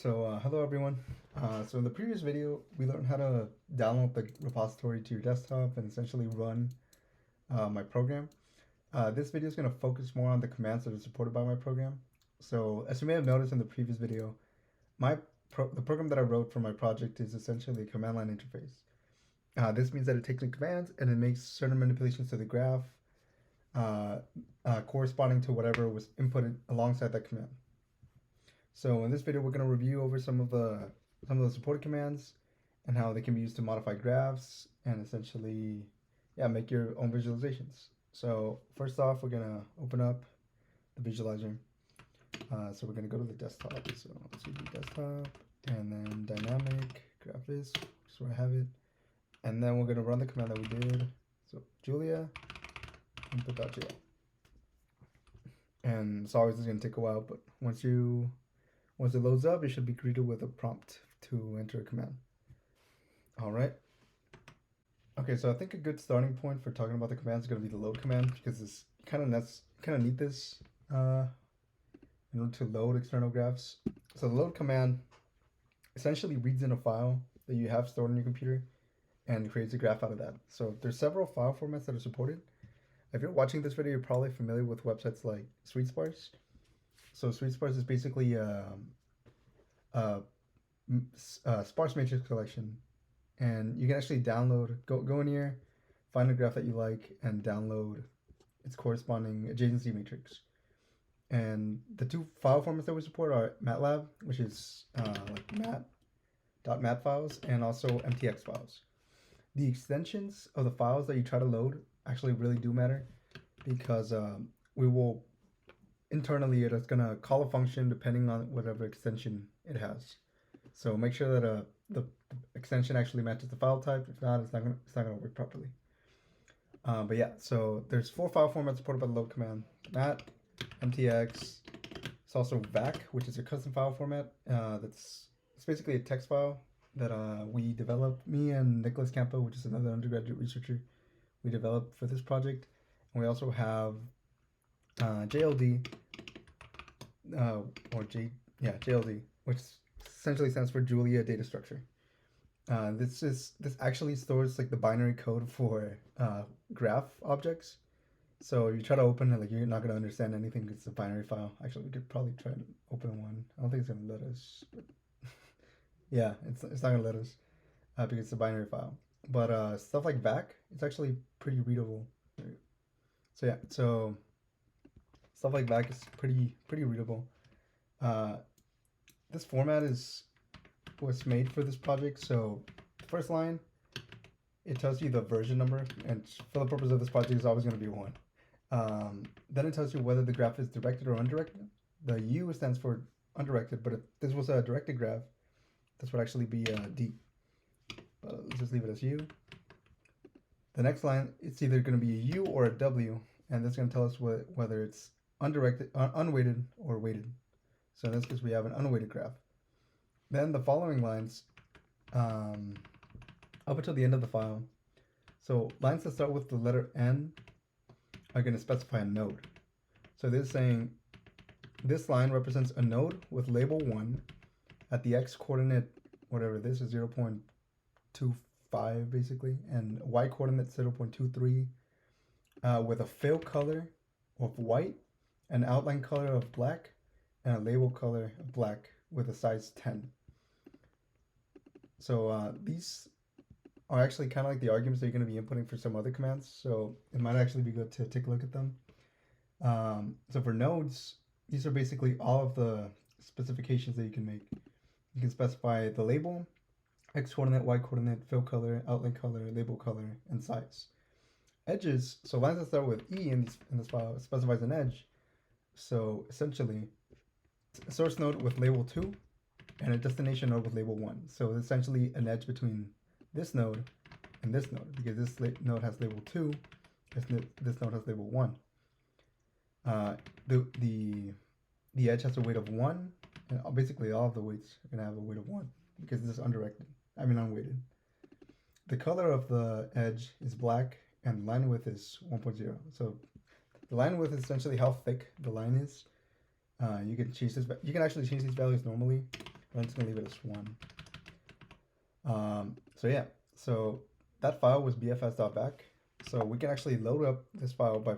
Hello everyone. So in the previous video, we learned how to download the repository to your desktop and essentially run my program. This video is going to focus more on the commands that are supported by my program. So as you may have noticed in the previous video, the program that I wrote for my project is essentially a command line interface. This means that it takes in commands and it makes certain manipulations to the graph corresponding to whatever was inputted alongside that command. So in this video, we're going to review over some of the supported commands and how they can be used to modify graphs and essentially, make your own visualizations. So first off, we're going to open up the visualizer. So we're going to go to the desktop. So CD desktop and then dynamic graphics. So I have it. And then we're going to run the command that we did. So Julia input.jl. And as always, it's going to take a while, but once it loads up, you should be greeted with a prompt to enter a command. All right. Okay, so I think a good starting point for talking about the commands is going to be the load command, because it's kind of need this in order to load external graphs. So the load command essentially reads in a file that you have stored on your computer and creates a graph out of that. So there's several file formats that are supported. If you're watching this video, you're probably familiar with websites like SweetSparse. So SweetSparse is basically a sparse matrix collection, and you can actually download, go in here, find a graph that you like, and download its corresponding adjacency matrix. And the two file formats that we support are MATLAB, which is like .mat files, and also MTX files. The extensions of the files that you try to load actually really do matter, because we will internally it's gonna call a function depending on whatever extension it has. So make sure that the extension actually matches the file type. If not, it's not gonna work properly. But yeah, so there's 4 file formats supported by the load command: MAT, MTX. It's also VAC, which is a custom file format. It's basically a text file that we developed. Me and Nicholas Campo, which is another undergraduate researcher, we developed for this project. And we also have JLD, JLD, which essentially stands for Julia Data Structure. This actually stores like the binary code for graph objects. So you try to open it, like you're not gonna understand anything. It's a binary file. Actually, we could probably try to open one. I don't think it's gonna let us. But yeah, it's not gonna let us because it's a binary file. But stuff like VAC, it's actually pretty readable. So yeah, so stuff like VAC is pretty readable. This format was made for this project. So the first line, it tells you the version number, and for the purpose of this project, it's always going to be 1. Then it tells you whether the graph is directed or undirected. The U stands for undirected, but if this was a directed graph, this would actually be D. But let's just leave it as U. The next line, it's either going to be a U or a W, and that's going to tell us whether it's undirected, unweighted, or weighted. So in this case, we have an unweighted graph. Then the following lines, up until the end of the file. So lines that start with the letter N are going to specify a node. So this is saying this line represents a node with label 1 at the x coordinate, whatever this is, 0.25 basically, and y coordinate 0.23, with a fill color of white, an outline color of black, and a label color of black with a size 10. So these are actually kind of like the arguments that you're going to be inputting for some other commands. So it might actually be good to take a look at them. So for nodes, these are basically all of the specifications that you can make. You can specify the label, x coordinate, y coordinate, fill color, outline color, label color, and size. Edges, so lines that start with E in this file specifies an edge. So essentially, a source node with label 2 and a destination node with label 1. So essentially an edge between this node and this node, because this node has label 2, this node has label 1. The edge has a weight of 1, and basically all of the weights are going to have a weight of 1 because this is unweighted. The color of the edge is black and line width is 1.0. So the line width is essentially how thick the line is. You can change this. You can actually change these values normally. I'm just gonna leave it as 1. So yeah, so that file was bfs.back. So we can actually load up this file by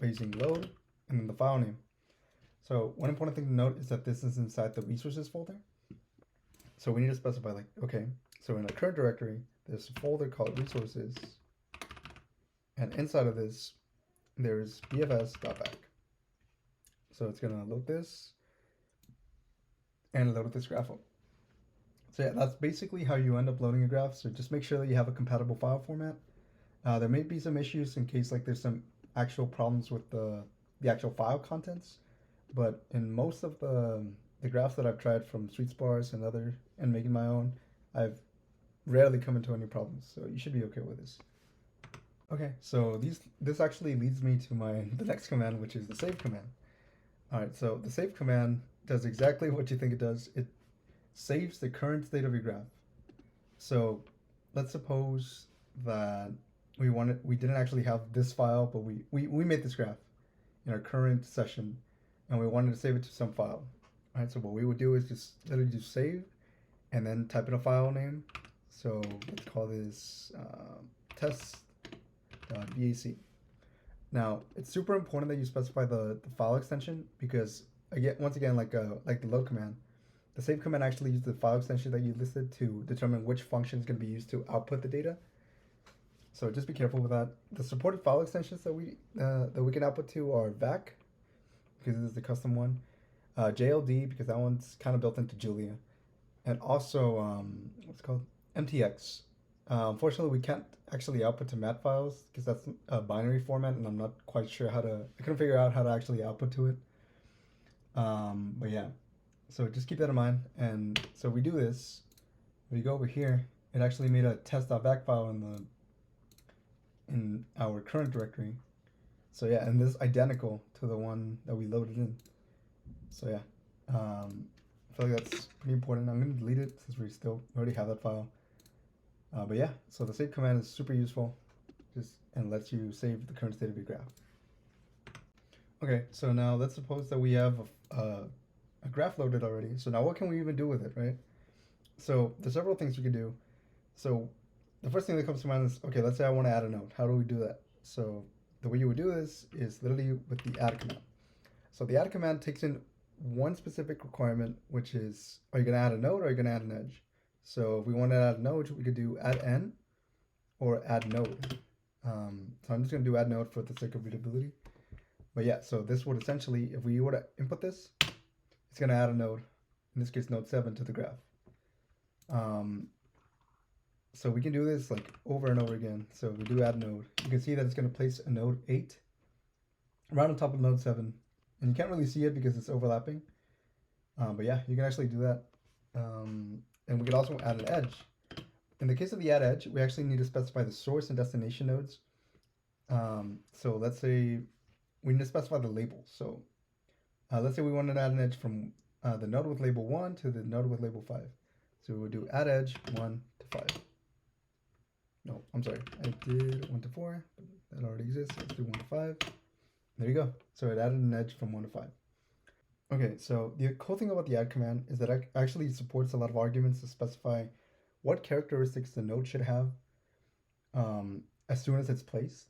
using load and then the file name. So one important thing to note is that this is inside the resources folder. So we need to specify like, okay, so in our current directory, there's a folder called resources. And inside of this, there's bfs.back. So it's gonna load this and load this graph up. So yeah, that's basically how you end up loading a graph. So just make sure that you have a compatible file format. There may be some issues in case like there's some actual problems with the actual file contents, but in most of the graphs that I've tried from StreetSparse and making my own, I've rarely come into any problems. So you should be okay with this. Okay, so this actually leads me to the next command, which is the save command. All right, so the save command does exactly what you think it does. It saves the current state of your graph. So let's suppose that we didn't actually have this file, but we made this graph in our current session, and we wanted to save it to some file. All right, so what we would do is just literally just save, and then type in a file name. So let's call this test.bac. Now it's super important that you specify the file extension, because once again, like the load command, the save command actually uses the file extension that you listed to determine which function is going to be used to output the data. So just be careful with that. The supported file extensions that we can output to are VAC, because this is the custom one, JLD, because that one's kind of built into Julia, and also what's it called, MTX. Unfortunately, we can't actually output to MAT files because that's a binary format, and I'm not quite sure I couldn't figure out how to actually output to it. But yeah, so just keep that in mind. And so we do this. We go over here. It actually made a test.back file in our current directory. So yeah, and this is identical to the one that we loaded in. So yeah, I feel like that's pretty important. I'm gonna delete it since we already have that file. But yeah, so the save command is super useful, and lets you save the current state of your graph. Okay, so now let's suppose that we have a graph loaded already. So now what can we even do with it, right? So there's several things we can do. So the first thing that comes to mind is, okay, let's say I want to add a node. How do we do that? So the way you would do this is literally with the add command. So the add command takes in one specific requirement, which is, are you going to add a node or are you going to add an edge? So if we want to add a node, we could do add n or add node. So I'm just going to do add node for the sake of readability. But yeah, so this would essentially, if we were to input this, it's going to add a node, in this case node 7, to the graph. So we can do this like over and over again. So we do add node. You can see that it's going to place a node 8 right on top of node 7. And you can't really see it because it's overlapping. But yeah, you can actually do that. And we can also add an edge. In the case of the add edge, we actually need to specify the source and destination nodes. So let's say we need to specify the label. So let's say we want to add an edge from the node with label 1 to the node with label 5. So we would do add edge 1 to 5. No, I'm sorry. I did 1 to 4, but that already exists. Let's do 1 to 5. There you go. So it added an edge from 1 to 5. Okay, so the cool thing about the add command is that it actually supports a lot of arguments to specify what characteristics the node should have as soon as it's placed.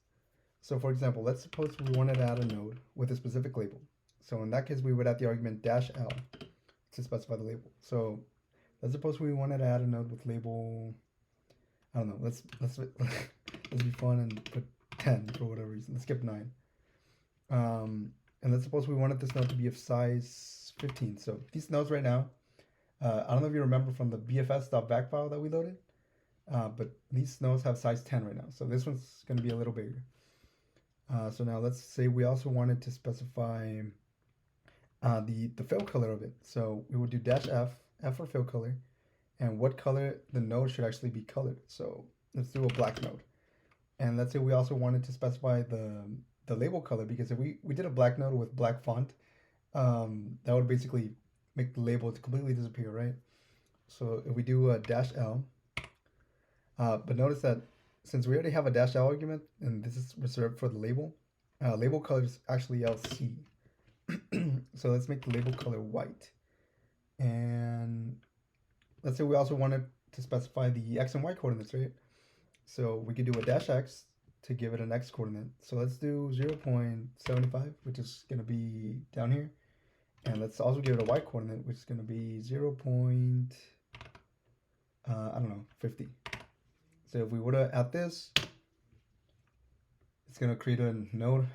So for example, let's suppose we wanted to add a node with a specific label. So in that case, we would add the argument -l to specify the label. So let's suppose we wanted to add a node with label, I don't know, let's be fun and put 10 for whatever reason. Let's skip 9. And let's suppose we wanted this node to be of size 15. So these nodes right now, I don't know if you remember from the bfs.back file that we loaded, but these nodes have size 10 right now. So this one's going to be a little bigger. So now let's say we also wanted to specify the fill color of it. So we would do -f, f for fill color, and what color the node should actually be colored. So let's do a black node. And let's say we also wanted to specify the label color, because if we did a black node with black font, that would basically make the label completely disappear, right? So if we do a -l, but notice that since we already have a -l argument, and this is reserved for the label color is actually LC. So let's make the label color white. And let's say we also wanted to specify the x and y coordinates, right? So we could do a dash x to give it an x coordinate. So let's do 0.75, which is going to be down here. And let's also give it a y coordinate, which is going to be 0. I don't know, 50. So if we were to add this, it's going to create a node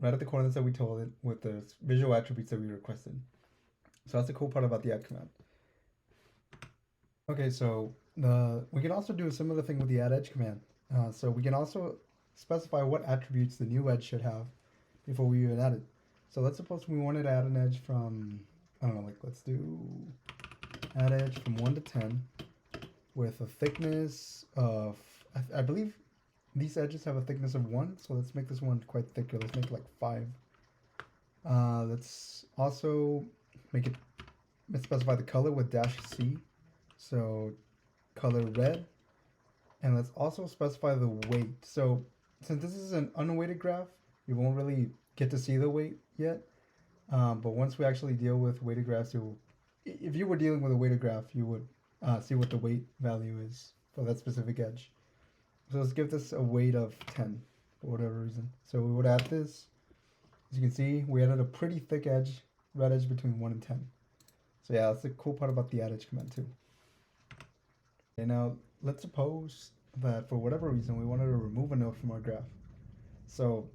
right at the coordinates that we told it with the visual attributes that we requested. So that's the cool part about the add command. Okay, so we can also do a similar thing with the add edge command. So we can also specify what attributes the new edge should have before we even add it. So let's suppose we wanted to add an edge from, I don't know, like let's do add edge from 1 to 10 with a thickness of, I believe these edges have a thickness of 1, so let's make this one quite thicker. Let's make it like 5. Let's also let's specify the color with -C. So color red. And let's also specify the weight. So since this is an unweighted graph, you won't really get to see the weight yet. But once we actually deal with weighted graphs, if you were dealing with a weighted graph, you would see what the weight value is for that specific edge. So let's give this a weight of 10 for whatever reason. So we would add this. As you can see, we added a pretty thick edge, red edge between 1 and 10. So yeah, that's the cool part about the add edge command too. Okay, now let's suppose that for whatever reason we wanted to remove a node from our graph. So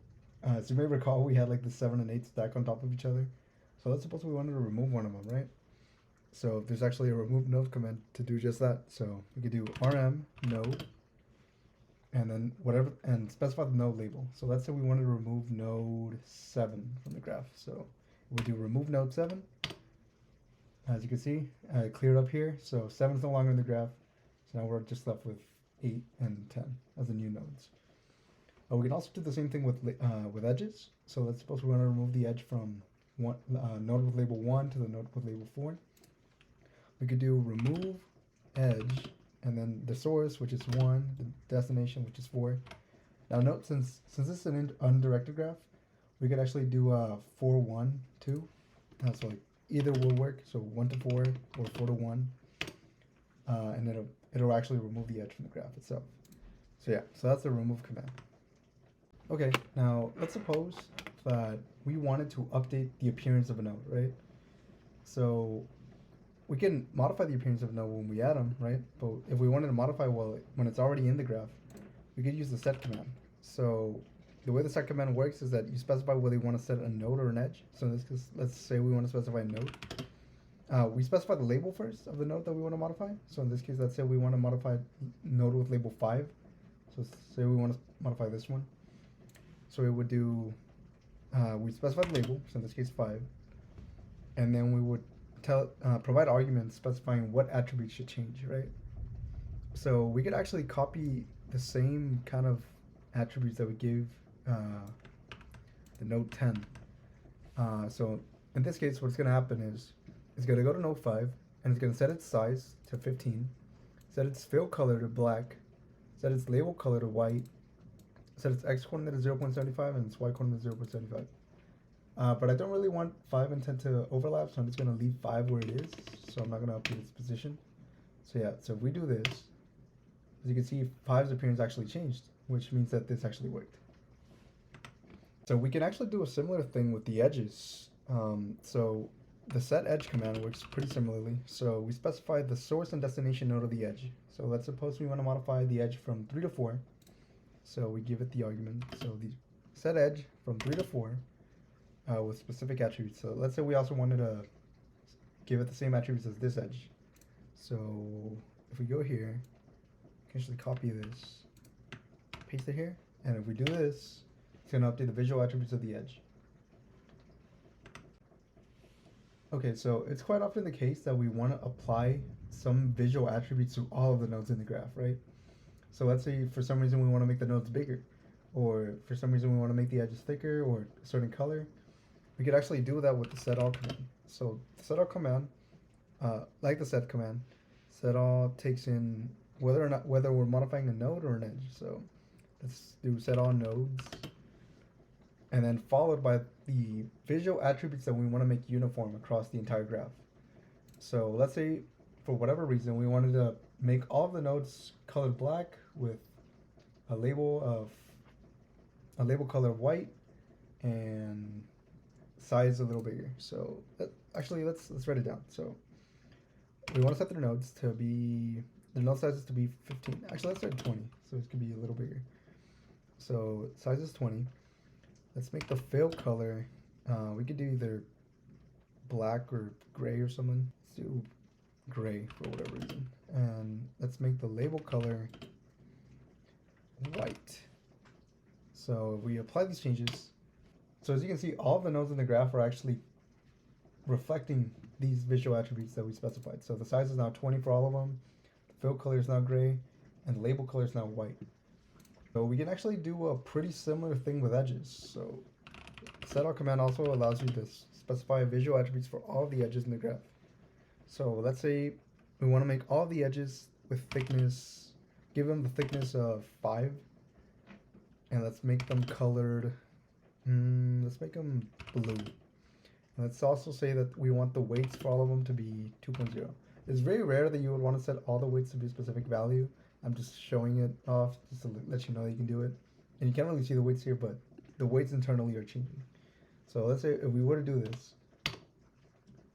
as you may recall, we had like the 7 and 8 stack on top of each other. So let's suppose we wanted to remove one of them, right? So there's actually a remove node command to do just that. So we could do rm node and then whatever, and specify the node label. So let's say we wanted to remove node 7 from the graph. So we'll do remove node 7. As you can see, I cleared up here. So 7 is no longer in the graph. So now we're just left with 8 and 10 as the new nodes. We can also do the same thing with edges. So let's suppose we want to remove the edge from node with label 1 to the node with label 4. We could do remove edge and then the source, which is 1, the destination, which is 4. Now note, since this is an undirected graph, we could actually do 4, 1, 2. So like either will work. So 1 to 4 or 4 to 1. And it'll actually remove the edge from the graph itself. So yeah, so that's the remove command. Okay, now let's suppose that we wanted to update the appearance of a node, right? So we can modify the appearance of a node when we add them, right? But if we wanted to modify when it's already in the graph, we could use the set command. So the way the set command works is that you specify whether you want to set a node or an edge. So in this case, let's say we want to specify a node. We specify the label first of the node that we want to modify. So in this case, let's say we want to modify node with label 5. So say we want to modify this one. So we would do, we specify the label, so in this case 5. And then we would provide arguments specifying what attributes should change, right? So we could actually copy the same kind of attributes that we gave the node 10. So in this case, what's going to happen is it's going to go to node 5 and it's going to set its size to 15, set its fill color to black, set its label color to white, set its x coordinate to 0.75 and its y coordinate to 0.75. But I don't really want 5 and 10 to overlap, so I'm just going to leave 5 where it is. So I'm not going to update its position. So yeah, so if we do this, as you can see, 5's appearance actually changed, which means that this actually worked. So we can actually do a similar thing with the edges. So the set edge command works pretty similarly. So we specify the source and destination node of the edge. So let's suppose we want to modify the edge from 3 to 4. So we give it the argument. So the set edge from 3 to 4 with specific attributes. So let's say we also wanted to give it the same attributes as this edge. So if we go here, we can actually copy this, paste it here, and if we do this, it's going to update the visual attributes of the edge. Okay, so it's quite often the case that we want to apply some visual attributes to all of the nodes in the graph, right? So let's say for some reason we want to make the nodes bigger, or for some reason we want to make the edges thicker or a certain color. We could actually do that with the setAll command. So the setAll command, like the set command, setAll takes in whether we're modifying a node or an edge. So let's do setAll nodes, and then followed by the visual attributes that we want to make uniform across the entire graph. So let's say for whatever reason, we wanted to make all of the nodes colored black with a label of a label color of white and size a little bigger. So actually, let's write it down. So we want to set their nodes to be the node sizes to be 15. Actually, let's start 20, so it could be a little bigger. So size is 20. Let's make the fill color. We could do either black or gray or something. Let's do gray for whatever reason. And let's make the label color white. So we apply these changes. So as you can see, all of the nodes in the graph are actually reflecting these visual attributes that we specified. So the size is now 20 for all of them. The fill color is now gray, and the label color is now white. So we can actually do a pretty similar thing with edges. So set all command also allows you to specify visual attributes for all the edges in the graph. So let's say we want to make all the edges with thickness, give them the thickness of 5, and let's make them colored. Let's make them blue. And let's also say that we want the weights for all of them to be 2.0. It's very rare that you would want to set all the weights to be a specific value. I'm just showing it off just to let you know that you can do it. And you can't really see the weights here, but the weights internally are changing. So let's say if we were to do this.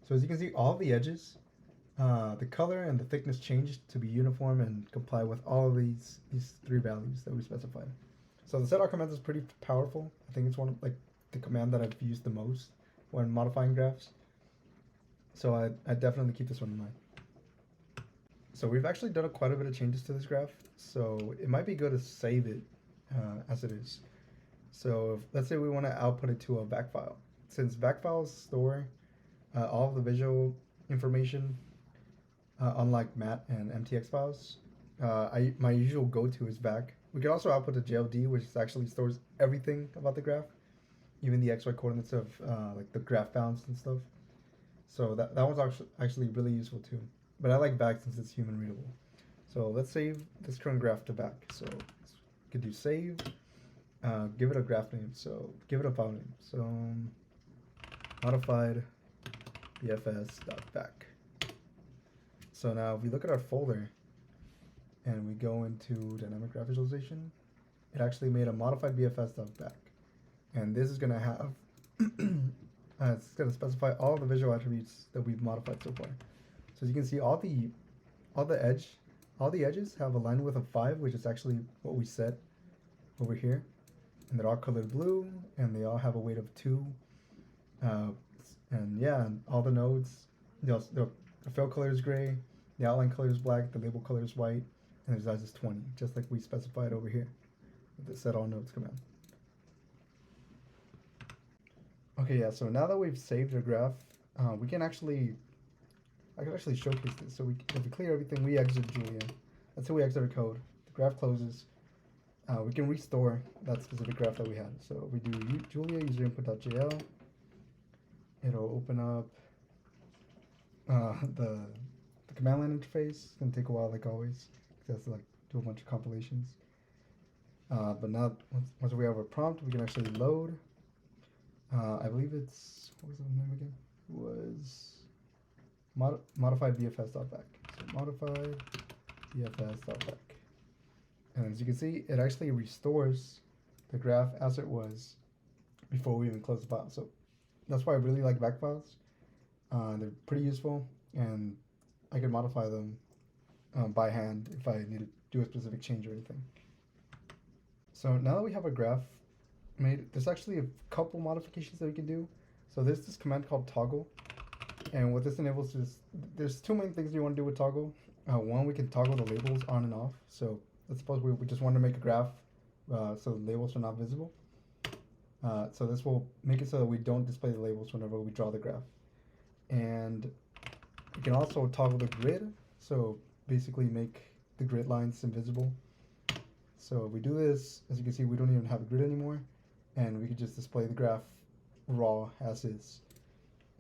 So as you can see, all the edges, the color and the thickness changed to be uniform and comply with all of these 3 values that we specified. So the set all command is pretty powerful. I think it's one of the command that I've used the most when modifying graphs. So I definitely keep this one in mind. So we've actually done quite a bit of changes to this graph, so it might be good to save it as it is. So let's say we want to output it to a VAC file. Since VAC files store all of the visual information, unlike MAT and MTX files, my usual go-to is VAC. We can also output to JLD, which actually stores everything about the graph, even the XY coordinates of like the graph bounds and stuff. So that one's actually really useful too. But I like VAC since it's human readable. So let's save this current graph to VAC. So we could do save, give it a graph name. So give it a file name. So modified bfs.vac. So now if we look at our folder and we go into dynamic graph visualization, it actually made a modified bfs.vac. And this is going to have, it's going to specify all the visual attributes that we've modified so far. So as you can see, all the edges have a line width of 5, which is actually what we set over here. And they're all colored blue, and they all have a weight of 2. And yeah, and all the nodes, the fill color is gray, the outline color is black, the label color is white, and the size is 20, just like we specified over here with the set all nodes command. Okay, yeah, so now that we've saved our graph, we can actually, I can actually showcase this. So if we clear everything, we exit Julia. That's how we exit our code. The graph closes. We can restore that specific graph that we had. So if we do Julia user input.jl, it'll open up the command line interface. It's gonna take a while, like always, because it has to like do a bunch of compilations. But now once we have a prompt, we can actually load. I believe it's, what was the name again? It was modified bfs.vac. So modified bfs.vac. And as you can see, it actually restores the graph as it was before we even close the file. So that's why I really like VAC files. They're pretty useful, and I can modify them by hand if I need to do a specific change or anything. So now that we have a graph made, there's actually a couple modifications that we can do. So there's this command called toggle, and what this enables is, there's 2 main things you want to do with toggle. One, we can toggle the labels on and off. So let's suppose we just want to make a graph so the labels are not visible. So this will make it so that we don't display the labels whenever we draw the graph. And we can also toggle the grid, so basically make the grid lines invisible. So if we do this, as you can see, we don't even have a grid anymore, and we can just display the graph raw as is.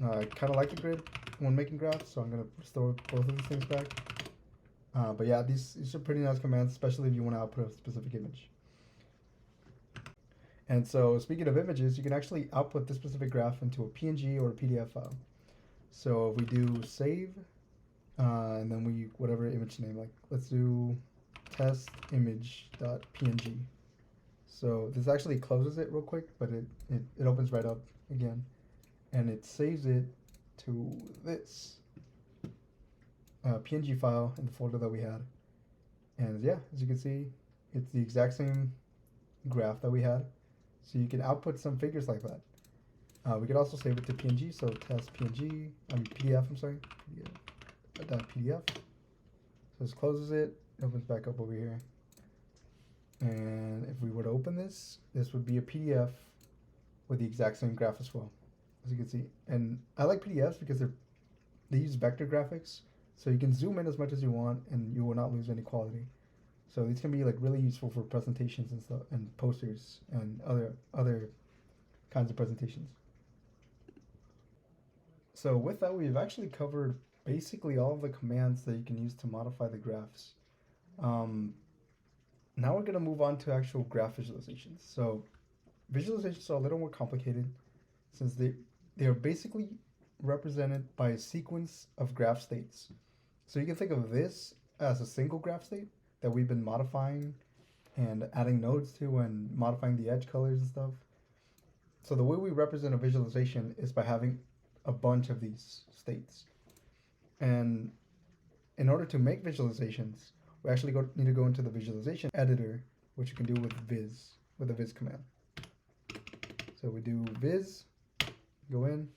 I kind of like the grid when making graphs, so I'm going to restore both of these things back. But yeah, these are pretty nice commands, especially if you want to output a specific image. And so speaking of images, you can actually output this specific graph into a PNG or a PDF file. So if we do save, And then we whatever image name, like let's do test image.png. So this actually closes it real quick, but it opens right up again, and it saves it to this PNG file in the folder that we had. And yeah, as you can see, it's the exact same graph that we had. So you can output some figures like that. We could also save it to PNG, so test PNG, PDF, I'm sorry, PDF. So this closes it, opens back up over here. And if we were to open this, this would be a PDF with the exact same graph as well, as you can see. And I like PDFs because they use vector graphics, so you can zoom in as much as you want and you will not lose any quality. So these can be like really useful for presentations and stuff, and posters and other kinds of presentations. So with that, we've actually covered basically all of the commands that you can use to modify the graphs. Now we're going to move on to actual graph visualizations. So visualizations are a little more complicated since they are basically represented by a sequence of graph states. So you can think of this as a single graph state that we've been modifying and adding nodes to and modifying the edge colors and stuff. So the way we represent a visualization is by having a bunch of these states. And in order to make visualizations, we actually need to go into the visualization editor, which you can do with the viz command. So we do viz, go in,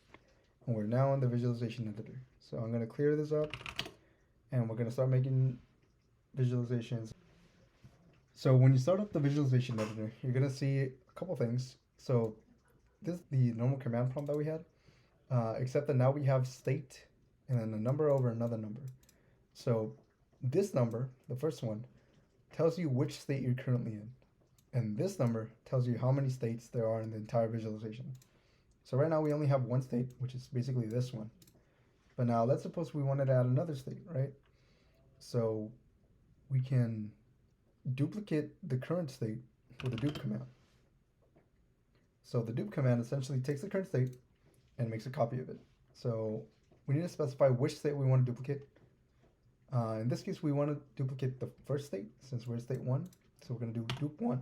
and we're now in the visualization editor. So I'm going to clear this up, and we're going to start making visualizations. So when you start up the visualization editor, you're going to see a couple things. So this is the normal command prompt that we had, except that now we have state and then a number over another number. So this number, the first one, tells you which state you're currently in. And this number tells you how many states there are in the entire visualization. So right now we only have one state, which is basically this one. But now let's suppose we wanted to add another state, right? So we can duplicate the current state with a dupe command. So the dupe command essentially takes the current state and makes a copy of it. So we need to specify which state we want to duplicate. In this case, we want to duplicate the first state since we're in state 1. So we're going to do dupe 1.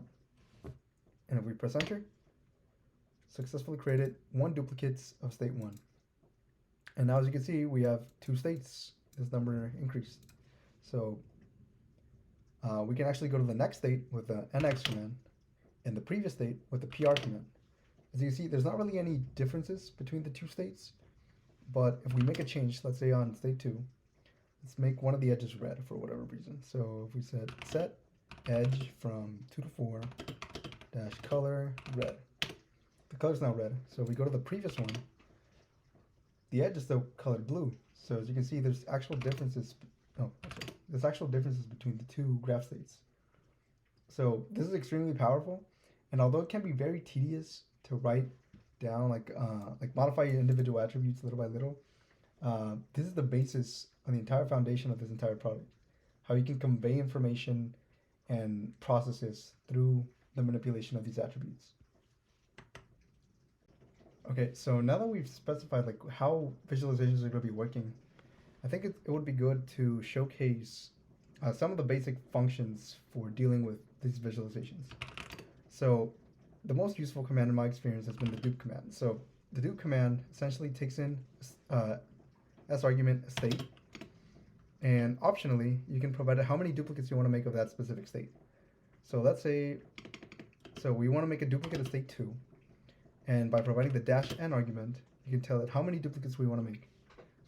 And if we press enter, successfully created 1 duplicates of state 1. And now as you can see, we have 2 states. This number increased. So we can actually go to the next state with the nx command and the previous state with the pr command. As you can see, there's not really any differences between the 2 states. But if we make a change, let's say on state 2, let's make one of the edges red for whatever reason. So if we said set edge from 2 to 4 dash color red. The color's now red. So if we go to the previous one, the edge is still colored blue. So as you can see, there's actual differences. There's actual differences between the 2 graph states. So this is extremely powerful, and although it can be very tedious to write down, like modify your individual attributes little by little, this is the basis on the entire foundation of this entire product. How you can convey information and processes through the manipulation of these attributes. Okay, so now that we've specified like how visualizations are going to be working, I think it would be good to showcase some of the basic functions for dealing with these visualizations. So the most useful command in my experience has been the dupe command. So the dupe command essentially takes in as argument a state, and optionally you can provide how many duplicates you want to make of that specific state. So let's say, we want to make a duplicate of state 2, and by providing the -n argument, you can tell it how many duplicates we want to make.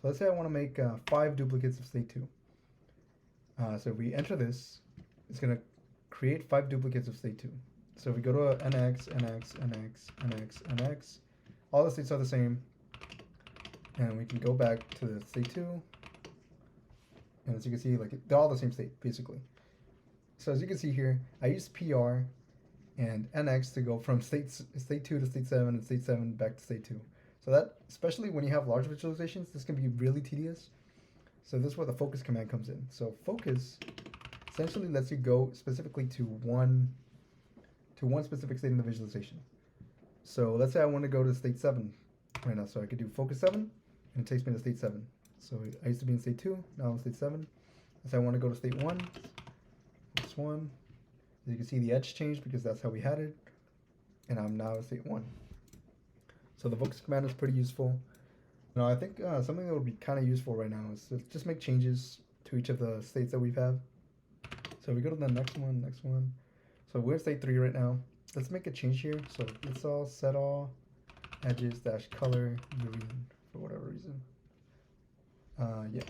So let's say I want to make 5 duplicates of state 2. So if we enter this, it's going to create 5 duplicates of state 2. So if we go to nx, nx, nx, nx, nx, all the states are the same, and we can go back to the state 2, and as you can see, like they're all the same state basically. So as you can see here, I use PR and nx to go from state 2 to state 7 and state 7 back to state 2. So that, especially when you have large visualizations, this can be really tedious. So this is where the focus command comes in. So focus essentially lets you go specifically to one specific state in the visualization. So let's say I want to go to state 7 right now. So I could do focus 7, and it takes me to state 7. So I used to be in state 2, now I'm in state 7. So I want to go to state 1. This one. As you can see, the edge changed because that's how we had it. And I'm now in state 1. So the focus command is pretty useful. Now I think something that would be kind of useful right now is to just make changes to each of the states that we've had. So we go to the next one. So we're in state 3 right now. Let's make a change here. So let's all set all edges dash color green for whatever reason. Yeah.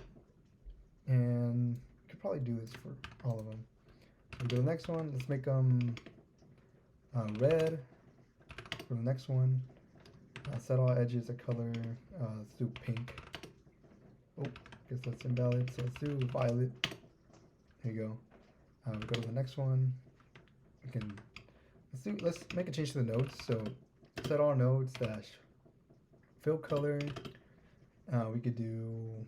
And we could probably do this for all of them. So we go to the next one. Let's make them red for the next one. Set all edges a color. Let's do pink. Oh, guess that's invalid. So let's do violet. There you go. We go to the next one. We can let's make a change to the nodes. So set all nodes dash fill color. We could do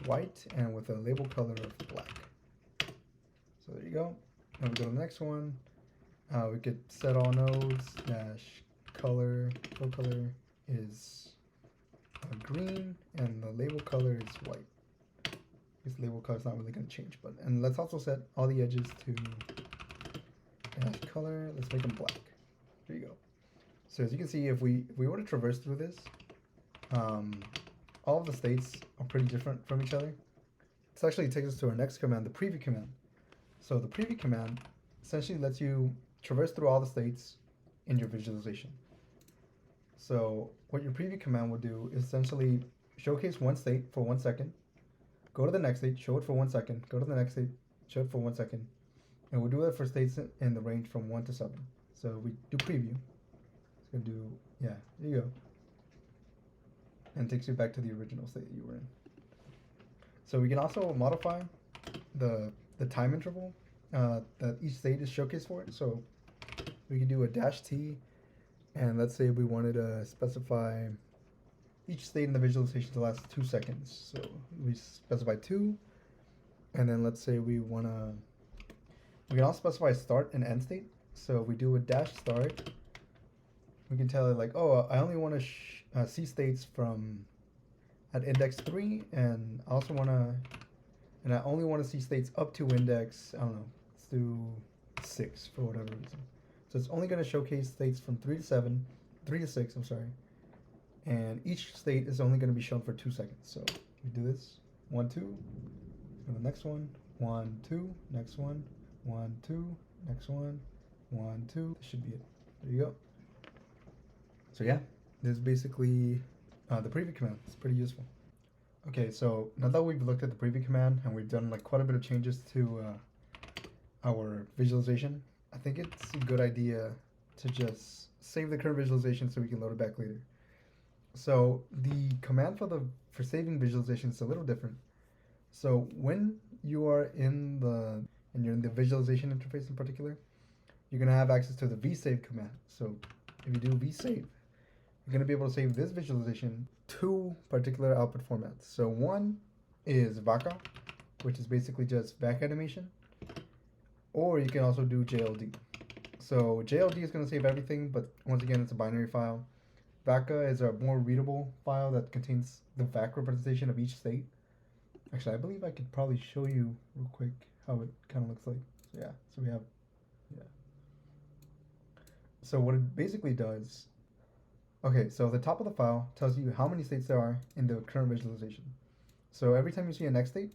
white and with a label color of black. So there you go. And we go to the next one. We could set all nodes dash color. Fill color is green and the label color is white. This label color is not really going to change, but and let's also set all the edges to dash color. Let's make them black. There you go. So as you can see, if we were to traverse through this, all of the states are pretty different from each other. This actually takes us to our next command, the preview command. So the preview command essentially lets you traverse through all the states in your visualization. So what your preview command will do is essentially showcase one state for 1 second, go to the next state, show it for 1 second, go to the next state, show it for 1 second, and we'll do that for states in the range from 1 to 7. So we do preview. It's gonna do, yeah, there you go. And takes you back to the original state that you were in. So we can also modify the time interval that each state is showcased for. So we can do a dash T, and let's say we wanted to specify each state in the visualization to last 2 seconds. So we specify 2, and then let's say we can also specify start and end state. So if we do a dash start, we can tell it like, oh, I only want to see states from at index 3, and I also want to, and I only want to see states up to index, I don't know, let's do 6 for whatever reason. So it's only going to showcase states from 3 to 6, I'm sorry. And each state is only going to be shown for 2 seconds. So we do this, 1, 2, go to the next one, 1, 2, next one, 1, 2, next one, 1, 2. This should be it. There you go. So yeah, this is basically the preview command. It's pretty useful. Okay, so now that we've looked at the preview command and we've done like quite a bit of changes to our visualization, I think it's a good idea to just save the current visualization so we can load it back later. So the command for saving visualization is a little different. So when you are in the visualization interface in particular, you're gonna have access to the vsave command. So if you do vsave, you're gonna be able to save this visualization to particular output formats. So one is VACA, which is basically just back animation, or you can also do JLD. So JLD is gonna save everything, but once again, it's a binary file. VACA is a more readable file that contains the VAC representation of each state. Actually, I believe I could probably show you real quick how it kind of looks like. So yeah, so we have, yeah. So what it basically does, okay, so the top of the file tells you how many states there are in the current visualization. So every time you see a next state,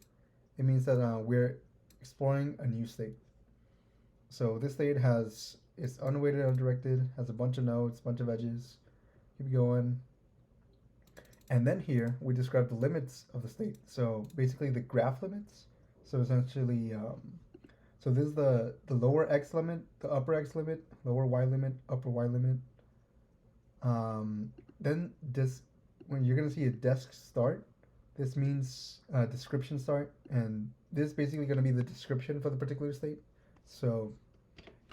it means that we're exploring a new state. So this state is unweighted, undirected, has a bunch of nodes, bunch of edges. Keep going. And then here we describe the limits of the state. So basically the graph limits. So essentially, so this is the lower x limit, the upper x limit, lower y limit, upper y limit. Then this, when you're gonna see a desk start, this means description start, and this is basically gonna be the description for the particular state. So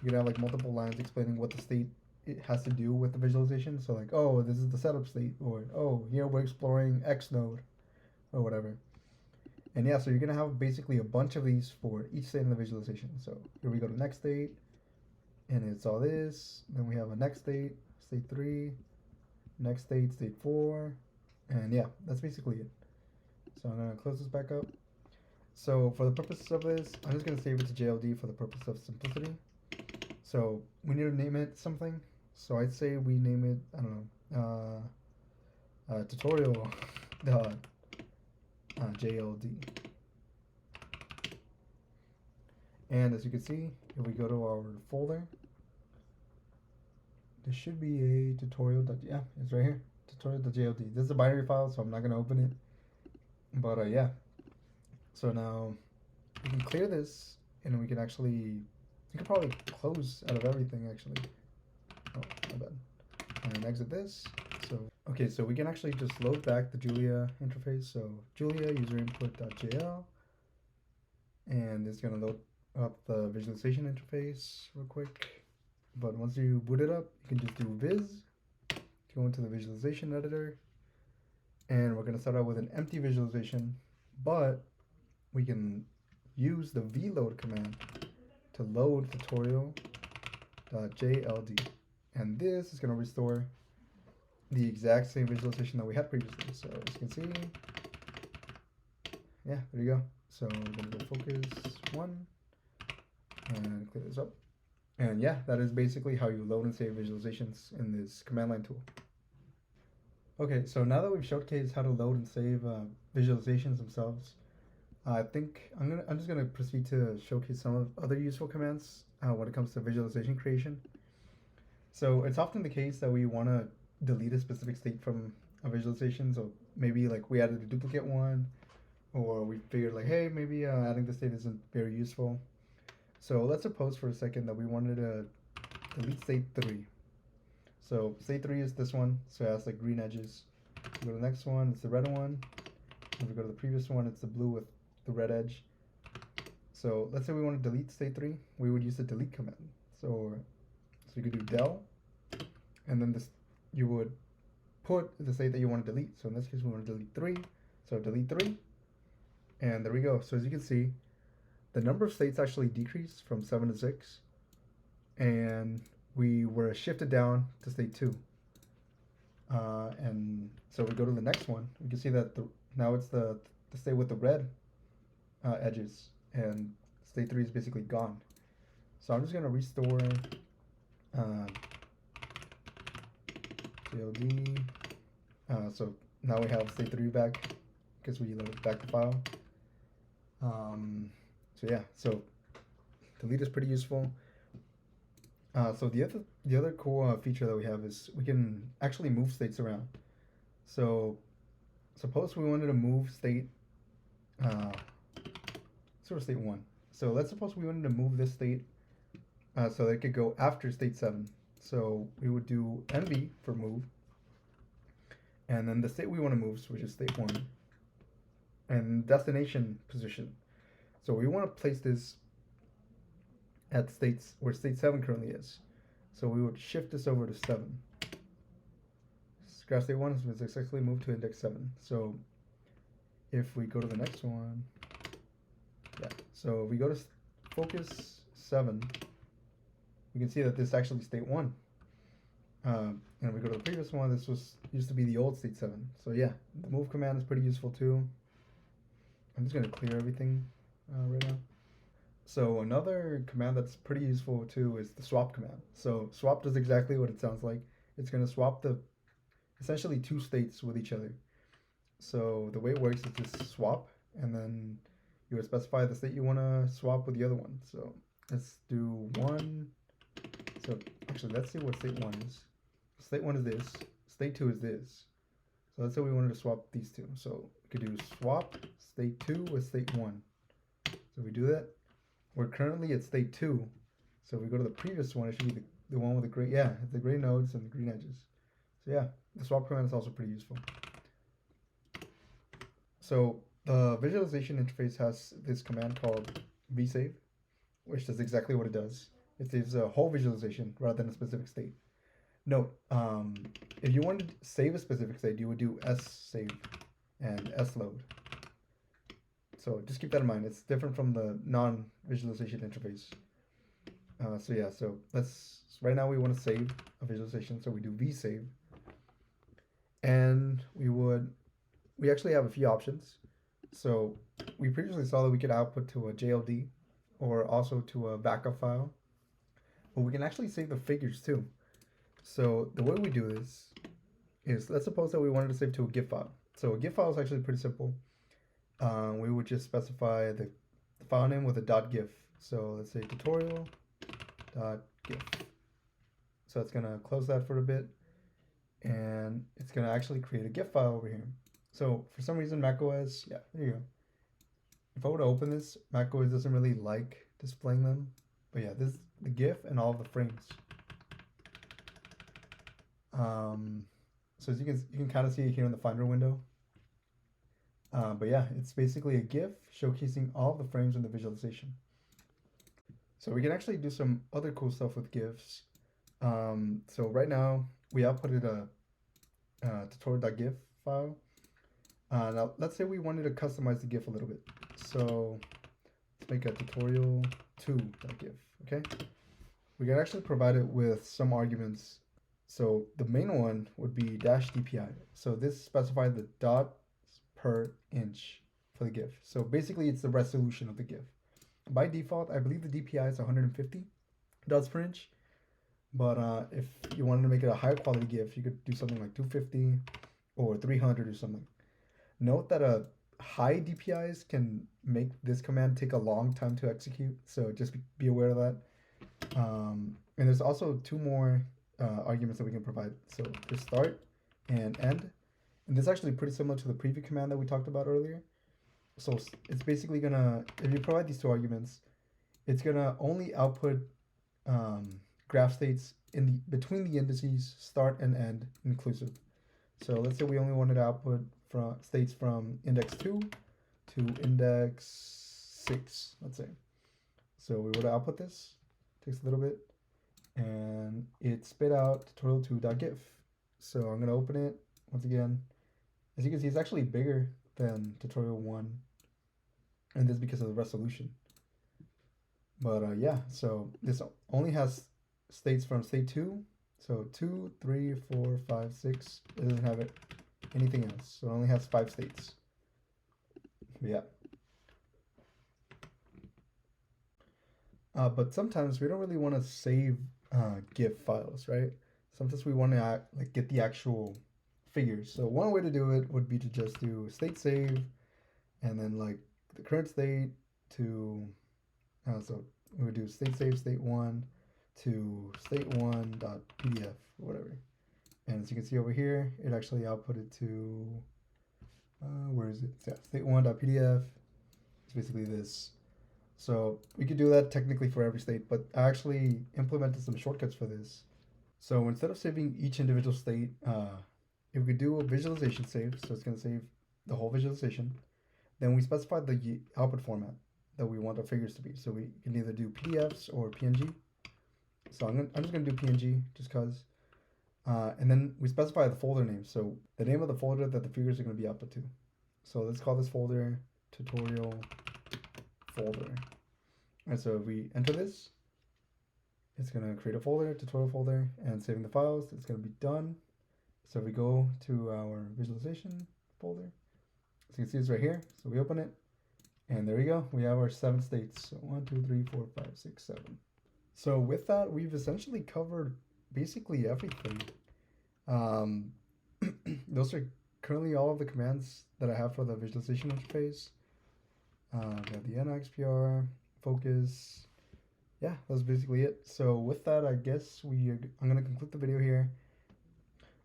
you can have like multiple lines explaining what the state it has to do with the visualization. So like, oh, this is the setup state, or oh, here we're exploring X node, or whatever. And yeah, so you're gonna have basically a bunch of these for each state in the visualization. So here we go to next state, and it's all this. Then we have a next state, state 3, next state, state 4, and yeah, that's basically it. So I'm gonna close this back up. So for the purposes of this, I'm just gonna save it to JLD for the purpose of simplicity. So we need to name it something. So I'd say we name it, I don't know, tutorial JLD. And as you can see, if we go to our folder, there should be a tutorial. Yeah, it's right here, tutorial.jld. This is a binary file, so I'm not gonna open it. But yeah. So now we can clear this, and we can actually, you can probably close out of everything actually. Oh, my bad. And exit this. So okay, so we can actually just load back the Julia interface. So Julia user input.jl, and it's gonna load up the visualization interface real quick. But once you boot it up, you can just do viz, go into the visualization editor, and we're gonna start out with an empty visualization, but we can use the vload command to load tutorial.jld, and this is gonna restore the exact same visualization that we had previously. So as you can see, yeah, there you go. So we're gonna go focus 1 and clear this up. And yeah, that is basically how you load and save visualizations in this command line tool. Okay, so now that we've showcased how to load and save visualizations themselves, I think I'm just gonna proceed to showcase some of other useful commands when it comes to visualization creation. So it's often the case that we want to delete a specific state from a visualization. So maybe like we added a duplicate one, or we figured like, hey, maybe adding this state isn't very useful. So let's suppose for a second that we wanted to delete state 3. So state 3 is this one, so it has like green edges. We go to the next one, it's the red one. If we go to the previous one, it's the blue with the red edge. So let's say we want to delete state 3, we would use the delete command. So you could do del, and then this you would put the state that you want to delete. So in this case, we want to delete 3. So delete 3, and there we go. So as you can see, the number of states actually decreased from 7 to 6, and we were shifted down to state 2. And so we go to the next one. We can see that now it's the state with the red edges, and state 3 is basically gone. So I'm just going to restore JLD. So now we have state 3 back because we loaded back the file. So yeah, so delete is pretty useful. So the other cool feature that we have is we can actually move states around. So suppose we wanted to move state, sort of state 1. So let's suppose we wanted to move this state so that it could go after state 7. So we would do mv for move, and then the state we want to move, which is state 1, and destination position. So we want to place this at states where state 7 currently is. So we would shift this over to 7. Graph state 1 is successfully moved to index 7. So if we go to the next one, yeah. So if we go to focus 7, we can see that this is actually state 1. And if we go to the previous one, this used to be the old state 7. So yeah, the move command is pretty useful too. I'm just gonna clear everything right now. So another command that's pretty useful too is the swap command. So swap does exactly what it sounds like. It's gonna swap essentially 2 states with each other. So the way it works is just swap, and then you would specify the state you want to swap with the other one. So let's do 1. So actually, let's see what state 1 is. State 1 is this. State 2 is this. So let's say we wanted to swap these two. So we could do swap state 2 with state 1. So we do that. We're currently at state 2. So if we go to the previous one, it should be the one with the gray, yeah, the gray nodes and the green edges. So yeah, the swap command is also pretty useful. So the visualization interface has this command called vsave, which does exactly what it does. It saves a whole visualization rather than a specific state. Note, if you wanted to save a specific state, you would do save and sload. So just keep that in mind. It's different from the non-visualization interface. So yeah, so right now we want to save a visualization, so we do vsave, and we actually have a few options. So we previously saw that we could output to a JLD or also to a backup file, but we can actually save the figures too. So the way we do this is, let's suppose that we wanted to save to a GIF file. So a GIF file is actually pretty simple. We would just specify the file name with a .gif. So let's say tutorial.gif. So it's gonna close that for a bit, and it's gonna actually create a GIF file over here. So for some reason macOS, yeah, there you go. If I were to open this, macOS doesn't really like displaying them, but yeah, this is the GIF and all of the frames. So as you can kind of see it here in the Finder window. But yeah, it's basically a GIF showcasing all of the frames in the visualization. So we can actually do some other cool stuff with GIFs. So right now we outputted a tutorial.gif file. Now let's say we wanted to customize the GIF a little bit. So let's make a tutorial2.gif, okay? We can actually provide it with some arguments. So the main one would be -dpi. So this specifies the dots per inch for the GIF. So basically it's the resolution of the GIF. By default, I believe the DPI is 150 dots per inch. But if you wanted to make it a higher quality GIF, you could do something like 250 or 300 or something. Note that a high DPIs can make this command take a long time to execute, so just be aware of that. And there's also two more arguments that we can provide. So there's start and end. And this is actually pretty similar to the preview command that we talked about earlier. So it's basically gonna, if you provide these two arguments, it's gonna only output graph states between the indices start and end inclusive. So let's say we only wanted to output from states from index 2 to index 6, let's say. So we would output this, takes a little bit, and it spit out tutorial2.gif. So I'm gonna open it once again. As you can see, it's actually bigger than tutorial1, and this is because of the resolution. But yeah, so this only has states from state 2, so 2, 3, 4, 5, 6. It doesn't have anything else, so it only has 5 states. But yeah. But sometimes we don't really want to save GIF files, right? Sometimes we want to like get the actual figures. So one way to do it would be to just do state save, and then like the current state to, so we would do state save state 1 to state1.pdf or whatever. And as you can see over here, it actually outputted to, where is it? Yeah, state1.pdf. It's basically this. So we could do that technically for every state, but I actually implemented some shortcuts for this. So instead of saving each individual state, if we could do a visualization save, so it's going to save the whole visualization, then we specify the output format that we want our figures to be. So we can either do PDFs or PNG. So I'm just going to do PNG just because. And then we specify the folder name. So the name of the folder that the figures are going to be output to. So let's call this folder tutorial folder. And so if we enter this, it's going to create a folder, tutorial folder, and saving the files. It's going to be done. So if we go to our visualization folder, so you can see it's right here. So we open it, and there we go. We have our 7 states. So 1, 2, 3, 4, 5, 6, 7. So with that, we've essentially covered basically everything. Those are currently all of the commands that I have for the visualization interface. We have the NXPR, focus. Yeah, that's basically it. So with that, I guess I'm going to conclude the video here.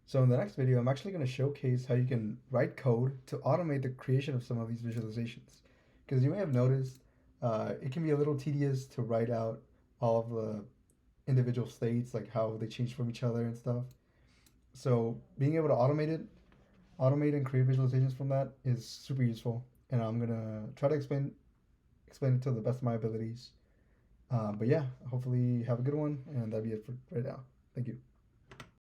So in the next video, I'm actually going to showcase how you can write code to automate the creation of some of these visualizations. Because you may have noticed it can be a little tedious to write out all of the individual states, like how they change from each other and stuff. So being able to automate and create visualizations from that is super useful. And I'm going to try to explain it to the best of my abilities. But yeah, hopefully have a good one, and that'd be it for right now. Thank you.